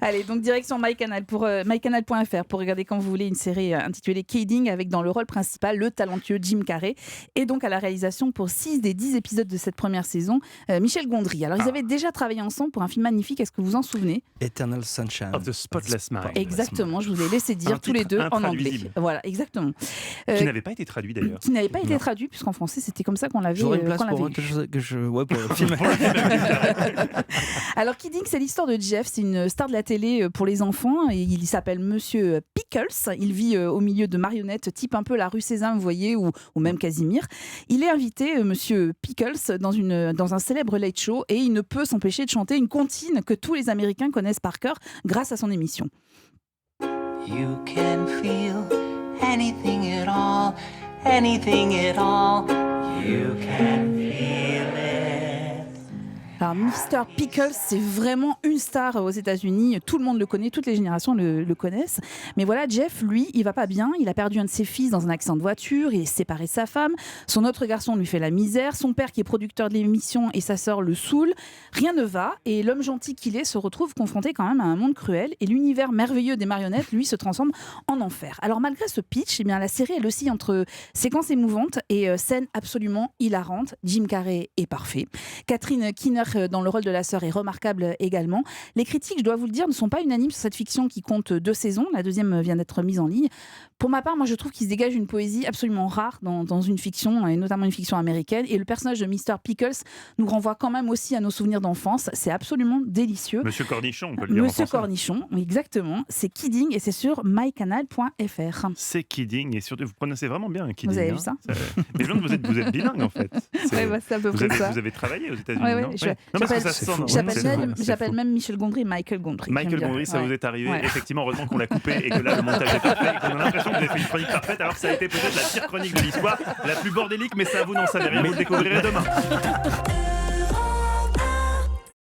Allez, donc direction MyCanal pour mycanal.fr pour regarder quand vous voulez une série intitulée Kidding avec dans le rôle principal le talentueux Jim Carrey et donc à la réalisation pour 6 des 10 épisodes de cette première saison, Michel Gondry. Alors ils avaient déjà travaillé ensemble pour un film magnifique, est-ce que vous en souvenez? Eternal Sunshine of the Spotless Mind. Exactement, je vous ai laissé dire tous les deux en anglais. Voilà, exactement. Qui n'avait pas été traduit d'ailleurs. Qui n'avait pas été traduit, puisqu'en français c'était comme ça qu'on l'avait. J'aurais une place pour le film. Alors Kidding, c'est l'histoire de Jeff, c'est une star de la télé pour les enfants et il s'appelle Monsieur Pickles. Il vit au milieu de marionnettes type un peu la rue Sésame, vous voyez, ou même Casimir. Il est invité, Monsieur Pickles, dans un célèbre late show et il ne peut s'empêcher de chanter une comptine que tous les Américains connaissent par cœur grâce à son émission. You can feel anything at all, you can feel it. Alors Mr. Pickles, c'est vraiment une star aux États-Unis. Tout le monde le connaît, toutes les générations le connaissent. Mais voilà, Jeff, lui, il va pas bien. Il a perdu un de ses fils dans un accident de voiture. Il est séparé de sa femme. Son autre garçon lui fait la misère. Son père, qui est producteur de l'émission, et sa sœur le saoulent. Rien ne va. Et l'homme gentil qu'il est se retrouve confronté quand même à un monde cruel. Et l'univers merveilleux des marionnettes, lui, se transforme en enfer. Alors malgré ce pitch, eh bien, la série, elle oscille entre séquences émouvantes et scènes absolument hilarantes. Jim Carrey est parfait. Catherine Keener dans le rôle de la sœur est remarquable également. Les critiques, je dois vous le dire, ne sont pas unanimes sur cette fiction qui compte 2 saisons. La deuxième vient d'être mise en ligne. Pour ma part, moi je trouve qu'il se dégage une poésie absolument rare dans une fiction, et notamment une fiction américaine. Et le personnage de Mr. Pickles nous renvoie quand même aussi à nos souvenirs d'enfance. C'est absolument délicieux. Monsieur Cornichon, on peut le dire. Monsieur Cornichon, exactement. C'est Kidding et c'est sur mycanal.fr. C'est Kidding et surtout, vous prononcez vraiment bien Kidding. Vous avez vu ça? Mais je pense que vous êtes bilingue en fait. Ouais, c'est à peu près ça. Vous avez travaillé aux États-Unis, ouais, non? J'appelle même Michel Gondry Michael Gondry. Michael Gondry, ça vous est arrivé. Effectivement, heureusement qu'on l'a coupé et que là, le montage est parfait et qu'on a l'impression que vous avez fait une chronique parfaite alors que ça a été peut-être la pire chronique de l'histoire, la plus bordélique, mais ça vous n'en savez rien, vous le découvrirez demain.